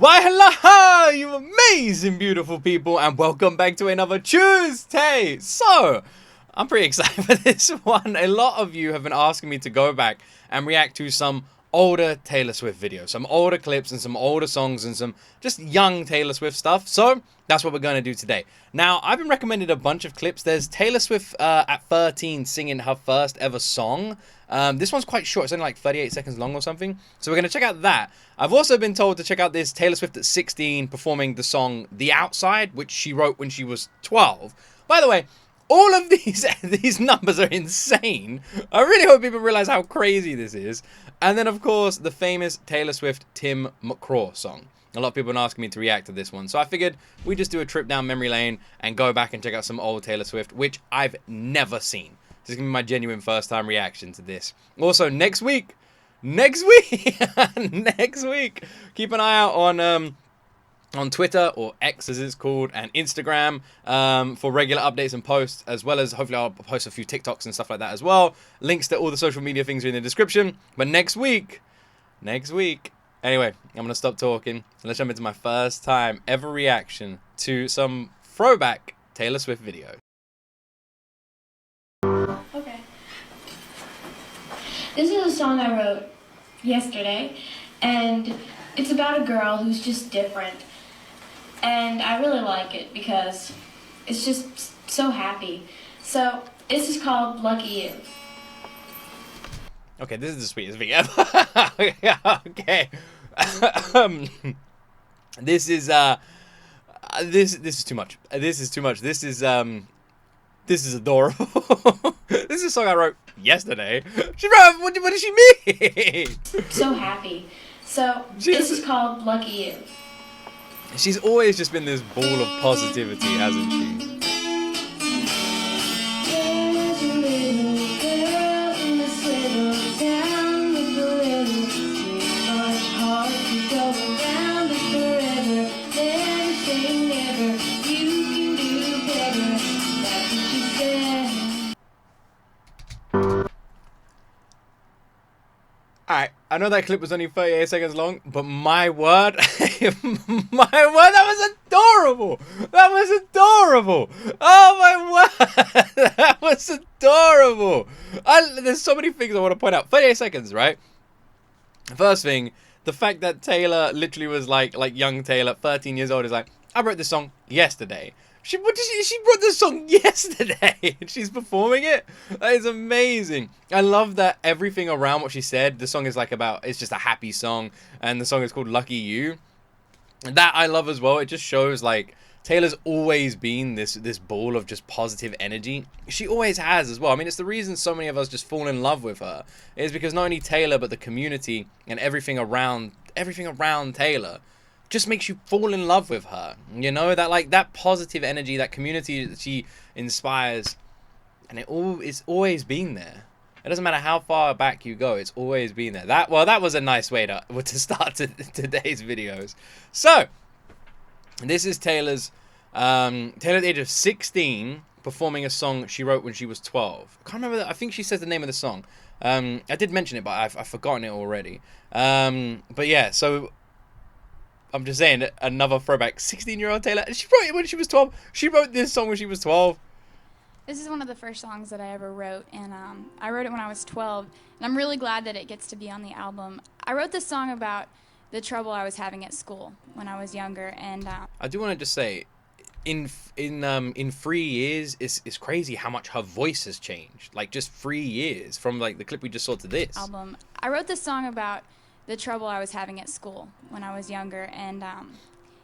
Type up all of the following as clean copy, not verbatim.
Why hello, you amazing beautiful people, and welcome back to another Tuesday. So, I'm pretty excited for this one. A lot of you have been asking me to go back and react to some older Taylor Swift videos, some older clips and some older songs and some just young Taylor Swift stuff. So that's what we're going to do today. Now, I've been recommended a bunch of clips. There's Taylor Swift at 13 singing her first ever song. This one's quite short. It's only like 38 seconds long or something. So we're going to check out that. I've also been told to check out this Taylor Swift at 16 performing the song The Outside, which she wrote when she was 12. By the way, all of these numbers are insane. I really hope people realize how crazy this is. And then, of course, the famous Taylor Swift Tim McGraw song. A lot of people have been asking me to react to this one. So I figured we'd just do a trip down memory lane and go back and check out some old Taylor Swift, which I've never seen. This is going to be my genuine first time reaction to this. Also, next week, next week, keep an eye out on Twitter, or X as it's called, and Instagram for regular updates and posts, as well as hopefully I'll post a few TikToks and stuff like that as well. Links to all the social media things are in the description. But next week, anyway, I'm going to stop talking and let's jump into my first time ever reaction to some throwback Taylor Swift video. Okay. This is a song I wrote yesterday, and it's about a girl who's just different. And I really like it because it's just so happy. So this is called Lucky You. Okay, this is the sweetest thing ever. Okay. This is too much. This is too much. This is adorable. This is a song I wrote yesterday. She wrote, what does she mean? So happy. So this is called Lucky You. She's always just been this ball of positivity, hasn't she? There's a little girl in this little town with a little too much heart to go around it forever. Never say never, you can do better. That's what she said. Alright, I know that clip was only 38 seconds long, but my word, that was adorable! That was adorable! Oh my word, that was adorable! There's so many things I want to point out. 38 seconds, right? First thing, the fact that Taylor literally was like young Taylor, 13 years old, is like, I wrote this song yesterday. She wrote this song yesterday and she's performing it. That is amazing. I love that everything around what she said. The song is like it's just a happy song, and the song is called Lucky You. That I love as well. It just shows like Taylor's always been this ball of just positive energy. She always has as well. I mean, it's the reason so many of us just fall in love with her. It is because not only Taylor, but the community and everything around Taylor just makes you fall in love with her. You know, that positive energy, that community that she inspires, and it's always been there. It doesn't matter how far back you go, it's always been there. That was a nice way to start today's videos. So this is Taylor at the age of 16 performing a song she wrote when she was 12. I can't remember I think she says the name of the song. I did mention it, but I've forgotten it already. But yeah, so I'm just saying, another throwback. 16-year-old Taylor. She wrote it when she was 12. She wrote this song when she was 12. This is one of the first songs that I ever wrote, and I wrote it when I was 12, and I'm really glad that it gets to be on the album. I wrote this song about the trouble I was having at school when I was younger, and I do want to just say, in 3 years, it's crazy how much her voice has changed. Like, just 3 years from like the clip we just saw to this album. I wrote this song about the trouble I was having at school when I was younger, and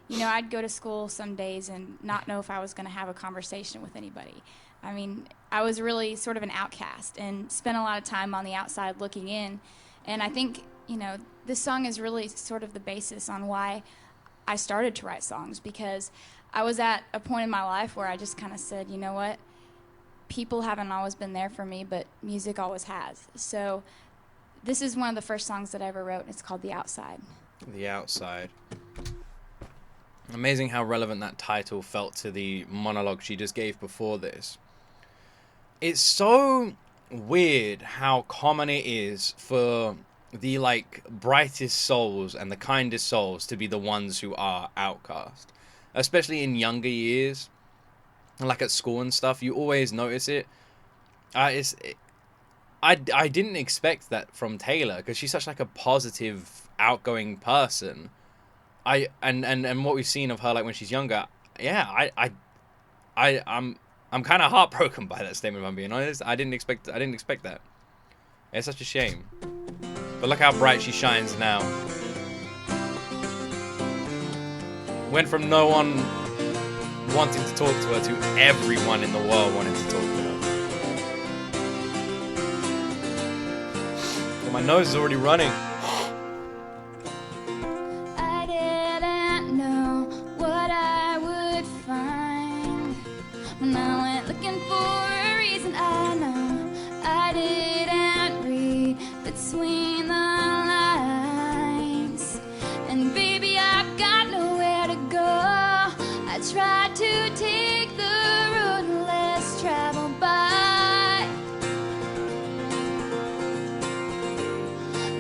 you know, I'd go to school some days and not know if I was going to have a conversation with anybody. I mean, I was really sort of an outcast and spent a lot of time on the outside looking in, and I think, you know, this song is really sort of the basis on why I started to write songs, because I was at a point in my life where I just kind of said, you know what, people haven't always been there for me, but music always has. So this is one of the first songs that I ever wrote. It's called The Outside. The Outside. Amazing how relevant that title felt to the monologue she just gave before this. It's so weird how common it is for the like brightest souls and the kindest souls to be the ones who are outcast, especially in younger years, like at school and stuff. You always notice it. I didn't expect that from Taylor because she's such like a positive, outgoing person. And what we've seen of her like when she's younger, yeah, I'm kind of heartbroken by that statement. If I'm being honest, I didn't expect that. It's such a shame. But look how bright she shines now. Went from no one wanting to talk to her to everyone in the world wanting to talk to her. Well, my nose is already running. I didn't know what I would find when I went looking for a reason. I know I didn't read between the lines, and baby, I've got nowhere to go. I tried to take the road less traveled by,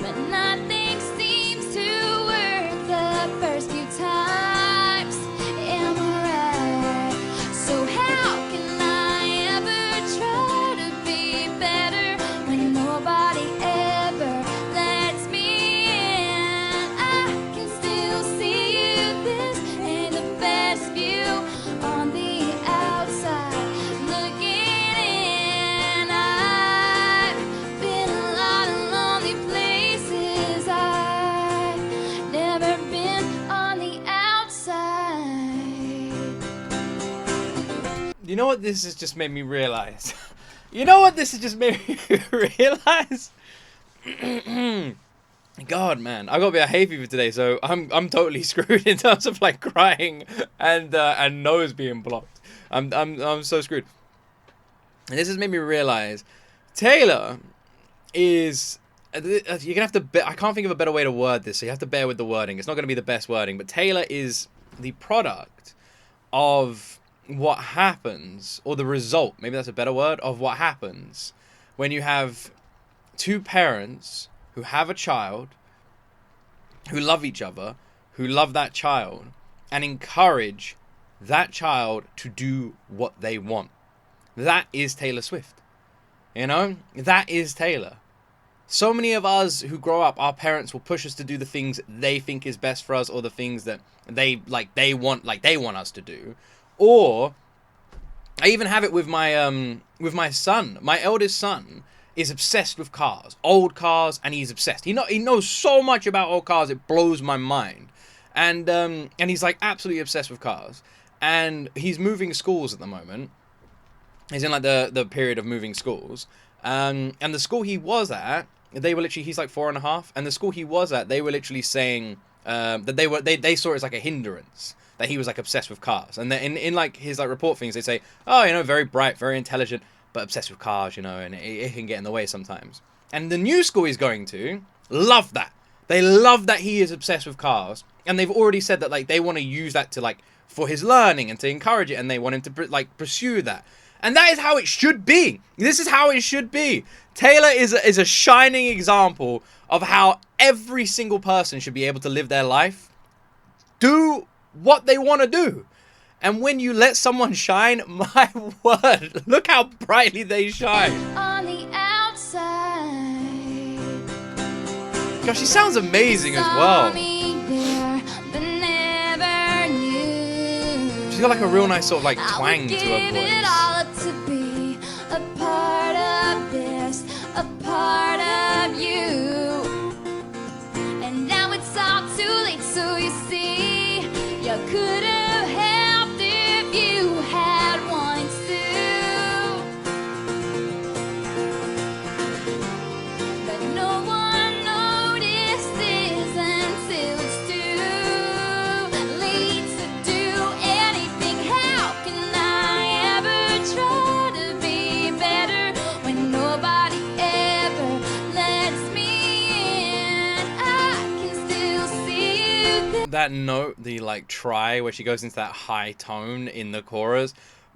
but nothing seems to work the first few times. Am I right? So how can I ever try to be better when nobody ever lets me in? I can still see you. This ain't the best view on the outside looking in. I've been a lot of lonely places. I've never been on the outside. You know what this has just made me realize? You know what this has just made me realize? God, man, I gotta be a hay fever today, so I'm totally screwed in terms of like crying and nose being blocked. I'm so screwed. And this has made me realize Taylor is. You're gonna have to. I can't think of a better way to word this, so you have to bear with the wording. It's not gonna be the best wording, but Taylor is the product of what happens, or the result, maybe that's a better word, of what happens when you have two parents who have a child, who love each other, who love that child, and encourage that child to do what they want. That is Taylor Swift. You know? That is Taylor. So many of us who grow up, our parents will push us to do the things they think is best for us, or the things that they want us to do. Or I even have it with my son. My eldest son is obsessed with cars, old cars, and he's obsessed. He knows so much about old cars, it blows my mind. And he's like absolutely obsessed with cars. And he's moving schools at the moment. He's in like the period of moving schools. And the school he was at, they were literally, he's like 4.5, and the school he was at, they were literally saying that they saw it as like a hindrance, that he was like obsessed with cars. And then in like his like report things, they say, oh, you know, very bright, very intelligent, but obsessed with cars, you know, and it can get in the way sometimes. And the new school he's going to love that. They love that he is obsessed with cars, and they've already said that like they want to use that to like for his learning and to encourage it, and they want him to like pursue that. And that is how it should be. This is how it should be. Taylor is a shining example of how every single person should be able to live their life, do what they want to do. And when you let someone shine, my word, look how brightly they shine. On the outside, Gosh, she sounds amazing as well. She's got like a real nice sort of like twang to her voice. It all up to be a part of this, a part of you. And now it's all too late, so you see, you could have helped if you had wanted to. But no one notices until it's too late to do anything. How can I ever try to be better when nobody ever lets me in? I can still see you. That note, the like try where she goes into that high tone in the chorus,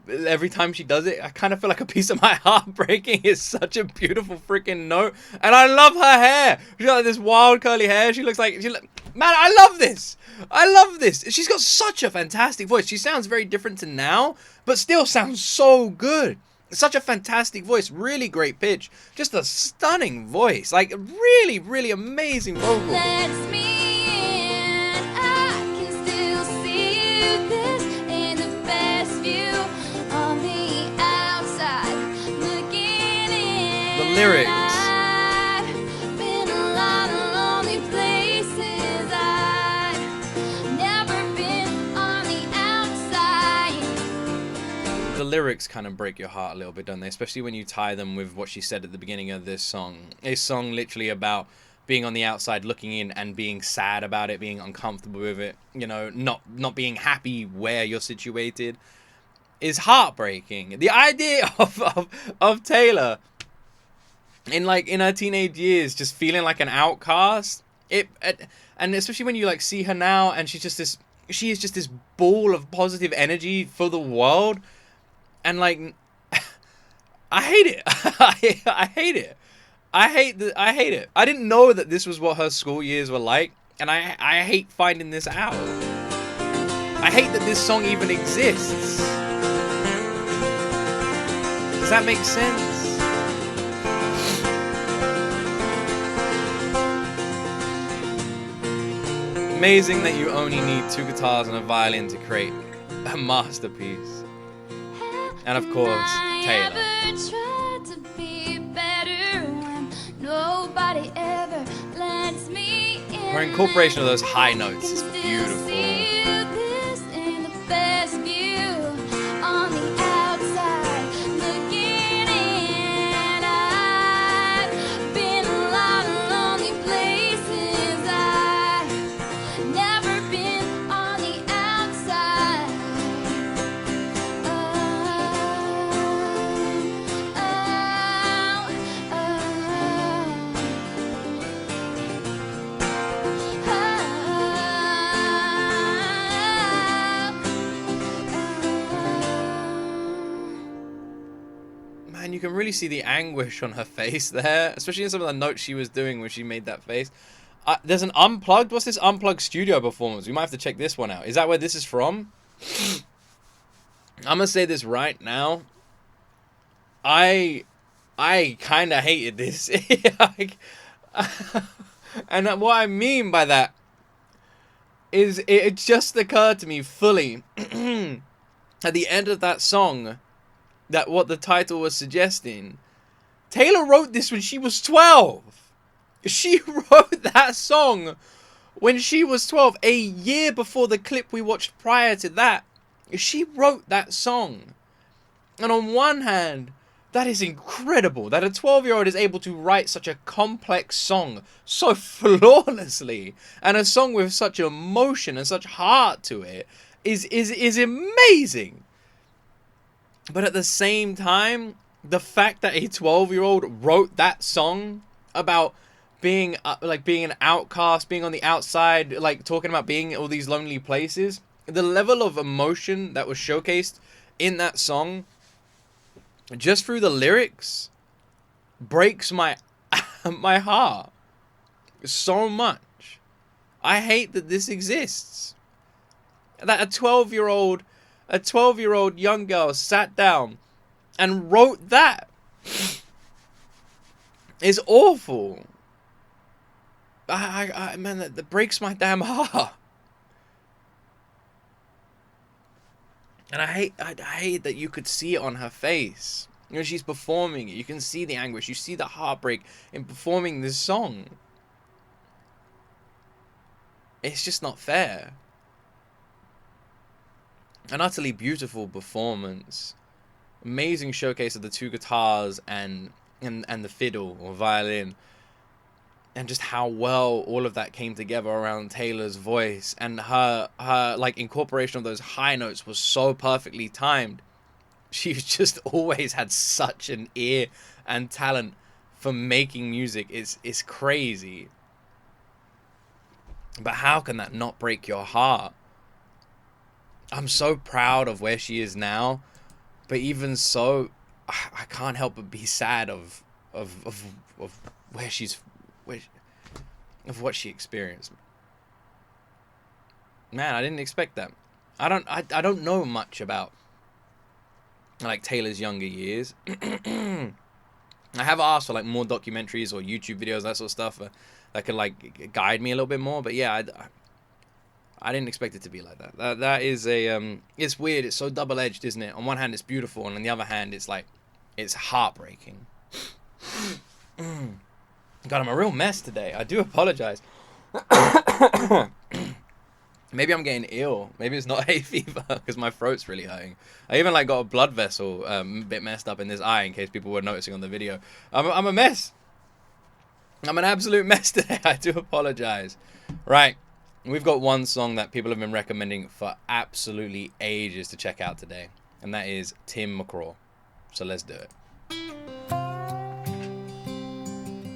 every time she does it, I kind of feel like a piece of my heart breaking. It's such a beautiful freaking note. And I love her hair. She's got like this wild curly hair. She looks like, man, I love this. I love this. She's got such a fantastic voice. She sounds very different to now, but still sounds so good. Such a fantastic voice, really great pitch, just a stunning voice, like really, really amazing vocal. Lets me in, I can still see you. This ain't the best view on the outside, looking in. The lyrics. I've been a lot of lonely places. I've never been on the outside. The lyrics kind of break your heart a little bit, don't they? Especially when you tie them with what she said at the beginning of this song. A song literally about being on the outside, looking in, and being sad about it, being uncomfortable with it, you know, not being happy where you're situated, is heartbreaking. The idea of Taylor in her teenage years just feeling like an outcast, and especially when you like see her now, and she is just this ball of positive energy for the world. And like, I hate it. I hate it. I hate it. I didn't know that this was what her school years were like, and I hate finding this out. I hate that this song even exists. Does that make sense? Amazing that you only need 2 guitars and a violin to create a masterpiece. And of course, Taylor. Tried to be better when nobody ever lets me in. Her incorporation of those high notes is beautiful. This ain't the best view on the outside, looking in. I've been a lot of lonely places. I've never been on the outside. Man, you can really see the anguish on her face there, especially in some of the notes she was doing when she made that face. There's an unplugged. What's this unplugged studio performance? We might have to check this one out. Is that where this is from? I'm gonna say this right now. I kind of hated this. And what I mean by that is it just occurred to me fully at the end of that song that what the title was suggesting. Taylor wrote this when she was 12. She wrote that song when she was 12, a year before the clip we watched prior to that. She wrote that song. And on one hand, that is incredible that a 12-year-old is able to write such a complex song so flawlessly, and a song with such emotion and such heart to it is amazing. But at the same time, the fact that a 12-year-old wrote that song about being being an outcast, being on the outside, like talking about being in all these lonely places, the level of emotion that was showcased in that song just through the lyrics breaks my my heart so much. I hate that this exists. That a 12-year-old young girl sat down and wrote that is awful. Man, that breaks my damn heart. And I hate that you could see it on her face. You know, she's performing it. You can see the anguish. You see the heartbreak in performing this song. It's just not fair. An utterly beautiful performance. Amazing showcase of the 2 guitars and the fiddle or violin. And just how well all of that came together around Taylor's voice, and her like incorporation of those high notes was so perfectly timed. She's just always had such an ear and talent for making music. It's crazy. But how can that not break your heart? I'm so proud of where she is now. But even so, I can't help but be sad of where of what she experienced. Man, I didn't expect that. I don't know much about like Taylor's younger years. I have asked for like more documentaries or YouTube videos, that sort of stuff, that could like guide me a little bit more. But yeah, I didn't expect it to be like that. That is a it's weird. It's so double edged, isn't it? On one hand, it's beautiful, and on the other hand, it's like it's heartbreaking. God, I'm a real mess today. I do apologize. Maybe I'm getting ill. Maybe it's not hay fever because my throat's really hurting. I even like got a blood vessel a bit messed up in this eye in case people were noticing on the video. I'm a mess. I'm an absolute mess today. I do apologize. Right. We've got one song that people have been recommending for absolutely ages to check out today. And that is Tim McGraw. So let's do it.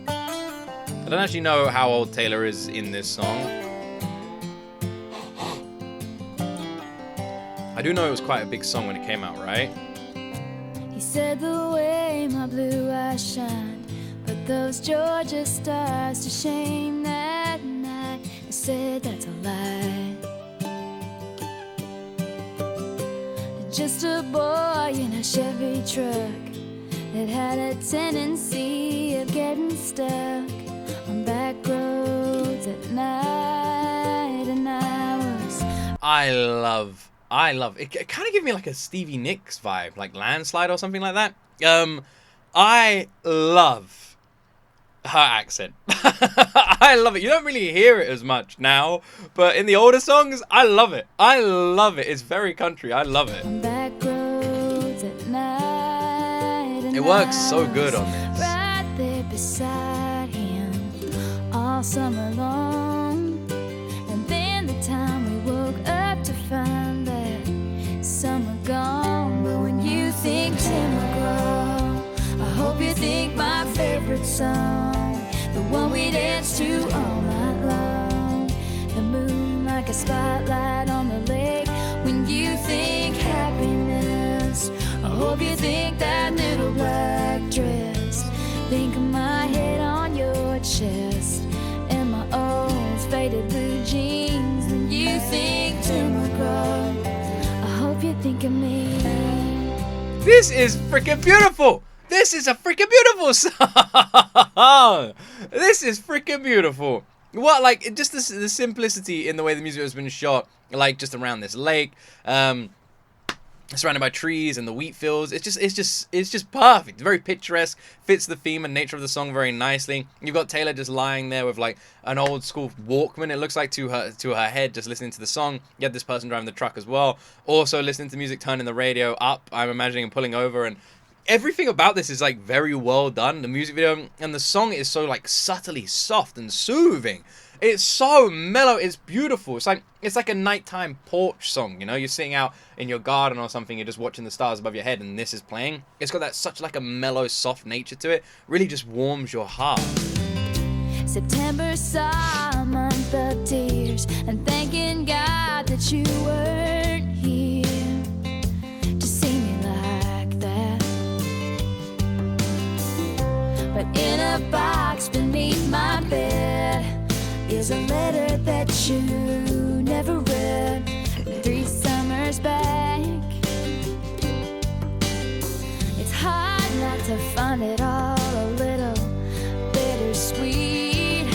I don't actually know how old Taylor is in this song. I do know it was quite a big song when it came out, right? He said the way my blue eyes shine, put those Georgia stars to shame that night. I said that's a lie. Just a boy in a Chevy truck that had a tendency of getting stuck on back roads at night, and I love it. It kind of gives me like a Stevie Nicks vibe, like Landslide or something like that. I love her accent. I love it. You don't really hear it as much now, but in the older songs, I love it. I love it. It's very country. I love it. on back roads at night, and It works so good on this. right there beside him all summer long. And then the time we woke up to find that summer gone. But when you think Tim McGraw, I hope you think my favorite song, the one we dance to all night long. The moon like a spotlight on the lake. When you think happiness, I hope you think that little black dress. Think of my head on your chest and my old faded blue jeans. When you think Tim McGraw, I hope you think of me. This is freaking beautiful. This is a freaking beautiful song. This is freaking beautiful. What, like, just the simplicity in the way the music has been shot, like just around this lake, surrounded by trees and the wheat fields. It's just perfect. Very picturesque. Fits the theme and nature of the song very nicely. You've got Taylor just lying there with like an old school Walkman. It looks like to her head, just listening to the song. You have this person driving the truck as well, also listening to music, turning the radio up. I'm imagining him pulling over, and everything about this is like very well done. The music video and the song is so like subtly soft and soothing. It's so mellow. It's beautiful. It's like a nighttime porch song. You know, you're sitting out in your garden or something. You're just watching the stars above your head, and this is playing. It's got that such like a mellow, soft nature to it. Really, just warms your heart. September saw a month of tears, and thanking God that you weren't here to see me like that. But in a box beneath my bed is a letter that you never read 3 summers back. It's hard not to find it all a little bittersweet.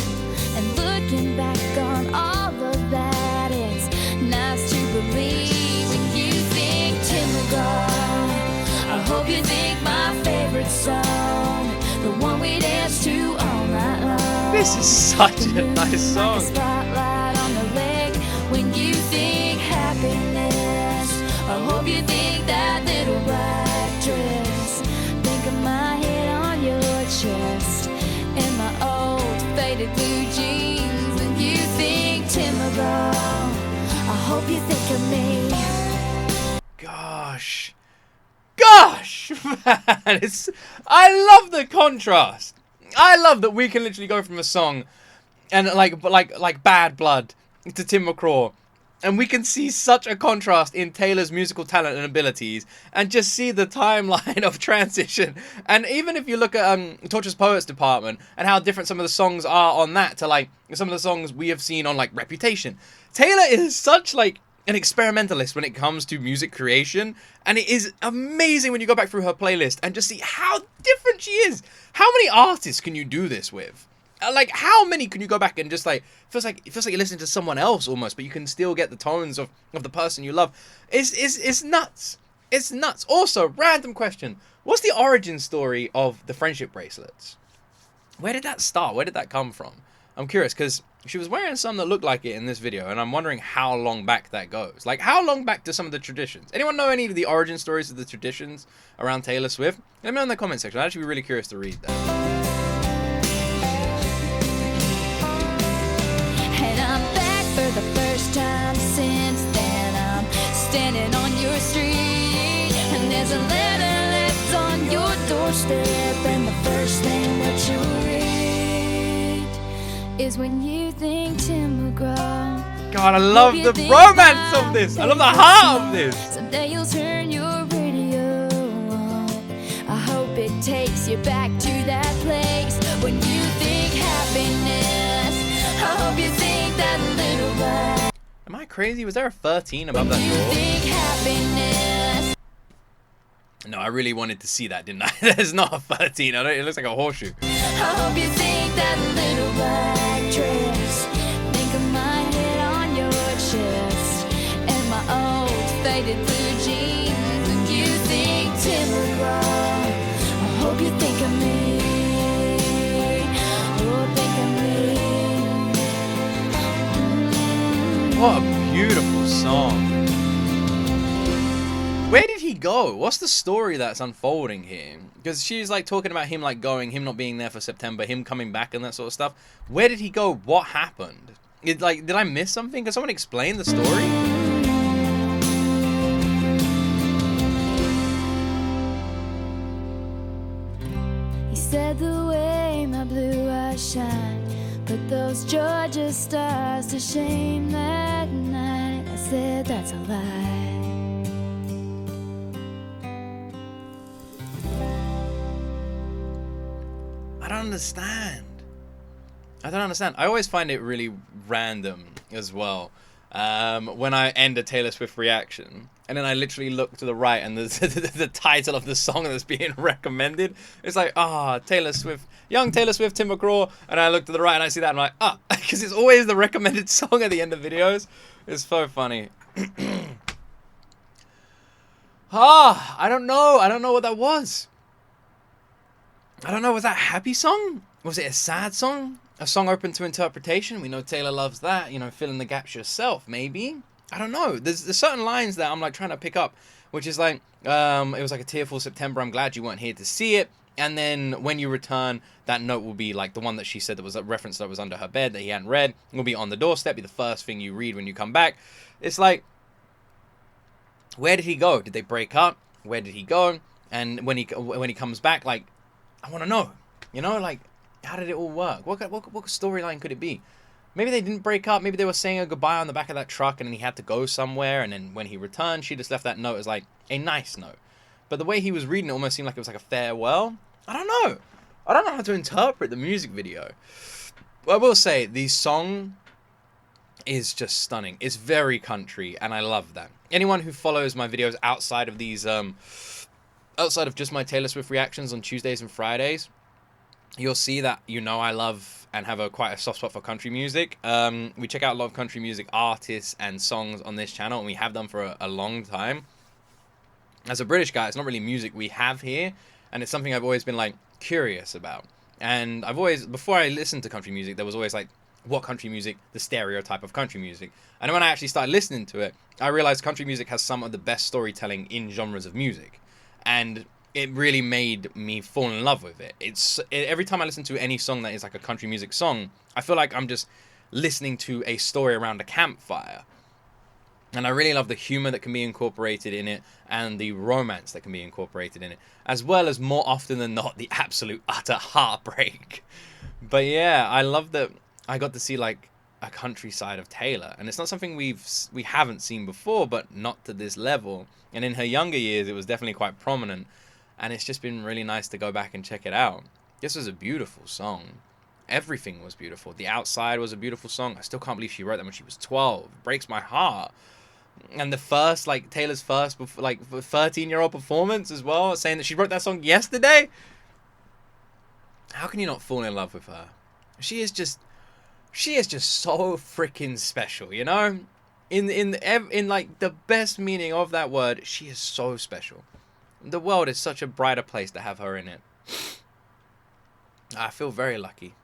And looking back on all of that, it's nice to believe. When you think Tim McGraw, I hope you think my favorite song, the one we dance to all night long. This is such a nice song. Like a spotlight on the lake. When you think happiness, I hope you think that little black dress. Think of my head on your chest and my old faded blue jeans. When you think Tim McGraw, I hope you think of me. Gosh, man, I love the contrast. I love that we can literally go from a song and like Bad Blood to Tim McGraw And we can see such a contrast in Taylor's musical talent and abilities, and just see the timeline of transition. And even if you look at Torture's Poets Department and how different some of the songs are on that to like some of the songs we have seen on like Reputation, Taylor is such like an experimentalist when it comes to music creation, and it is amazing when you go back through her playlist and just see how different she is. How many artists can you do this with? Like, how many can you go back and just like it feels like you're listening to someone else almost, but you can still get the tones of the person you love. It's nuts. It's nuts. Also, random question: what's the origin story of the friendship bracelets? Where did that start? Where did that come from? I'm curious because she was wearing some that looked like it in this video, and I'm wondering how long back that goes. Like, how long back do some of the traditions? Anyone know any of the origin stories of the traditions around Taylor Swift? Let me know in the comment section. I'd actually be really curious to read that. And I'm back for the first time since then. I'm standing on your street, and there's a letter left on your doorstep. And the first thing that you read is when you think Tim McGraw. God, I love the romance of this. I love the heart of this. Someday you'll turn your radio on. I hope it takes you back to that place when you think happiness. I hope you think that little lie. Am I crazy? Was there a 13 above that You door? think happiness. No, I really wanted to see that, didn't I? There's not a 13. It looks like a horseshoe. I hope you think that little black dress. Think of my head on your chest and my old faded blue jeans. And you think Tim McGraw. I hope you think of me. Oh, think of me. What a beautiful song. Where did he go? What's the story that's unfolding here? Because she's like talking about him like going, him not being there for September, him coming back and that sort of stuff. Where did he go? What happened? Did I miss something? Can someone explain the story? He said the way my blue eyes shine, put those Georgia stars to shame that night. I said that's a lie. I don't understand. I always find it really random as well. When I end a Taylor Swift reaction, and then I literally look to the right and the title of the song that's being recommended, it's like, Taylor Swift, young Taylor Swift, Tim McGraw, and I look to the right and I see that and I'm like, because it's always the recommended song at the end of videos. It's so funny. I don't know what that was. I don't know, was that a happy song? Was it a sad song? A song open to interpretation? We know Taylor loves that, fill in the gaps yourself, maybe? I don't know. There's certain lines that I'm like trying to pick up, which is like, it was like a tearful September, I'm glad you weren't here to see it. And then when you return, that note will be like the one that she said that was a reference that was under her bed that he hadn't read. It will be on the doorstep, be the first thing you read when you come back. It's like, where did he go? Did they break up? Where did he go? And when he comes back, like, I want to know, like, how did it all work? What storyline could it be? Maybe they didn't break up. Maybe they were saying a goodbye on the back of that truck and then he had to go somewhere. And then when he returned, she just left that note as like a nice note. But the way he was reading it almost seemed like it was like a farewell. I don't know. I don't know how to interpret the music video. But I will say the song is just stunning. It's very country and I love that. Anyone who follows my videos outside of these, outside of just my Taylor Swift reactions on Tuesdays and Fridays, you'll see that I love and have quite a soft spot for country music. We check out a lot of country music artists and songs on this channel, and we have done for a long time. As a British guy, it's not really music we have here, and it's something I've always been like curious about. And I've always, before I listened to country music, there was always like, what country music, the stereotype of country music. And when I actually started listening to it, I realized country music has some of the best storytelling in genres of music. And it really made me fall in love with it. Every time I listen to any song that is like a country music song, I feel like I'm just listening to a story around a campfire. And I really love the humor that can be incorporated in it and the romance that can be incorporated in it, as well as more often than not the absolute utter heartbreak. But yeah, I love that I got to see like a countryside of Taylor, and it's not something we haven't seen before, but not to this level. And in her younger years, it was definitely quite prominent, and it's just been really nice to go back and check it out. This was a beautiful song. Everything was beautiful. The Outside was a beautiful song. I still can't believe she wrote that when she was 12. It breaks my heart. And the first, like, Taylor's first, like, 13-year-old performance as well, saying that she wrote that song yesterday. How can you not fall in love with her? She is just so freaking special, you know? In like the best meaning of that word, she is so special. The world is such a brighter place to have her in it. I feel very lucky.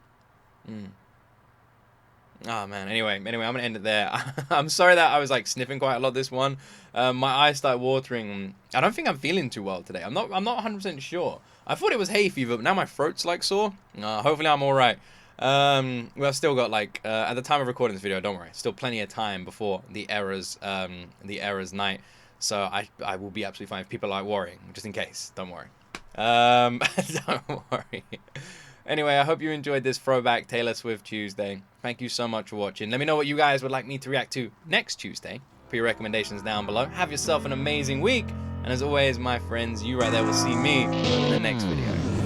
Oh man. Anyway, I'm gonna end it there. I'm sorry that I was like sniffing quite a lot this one. My eyes started watering. I don't think I'm feeling too well today. I'm not 100% sure. I thought it was hay fever, but now my throat's like sore. Hopefully I'm all right. We've still got like at the time of recording this video, don't worry, still plenty of time before the errors night. So I will be absolutely fine. If people are like worrying, just in case, don't worry. Don't worry. Anyway, I hope you enjoyed this throwback Taylor Swift Tuesday. Thank you so much for watching. Let me know what you guys would like me to react to next Tuesday. Put your recommendations down below. Have yourself an amazing week. And as always, my friends, you right there will see me in the next video.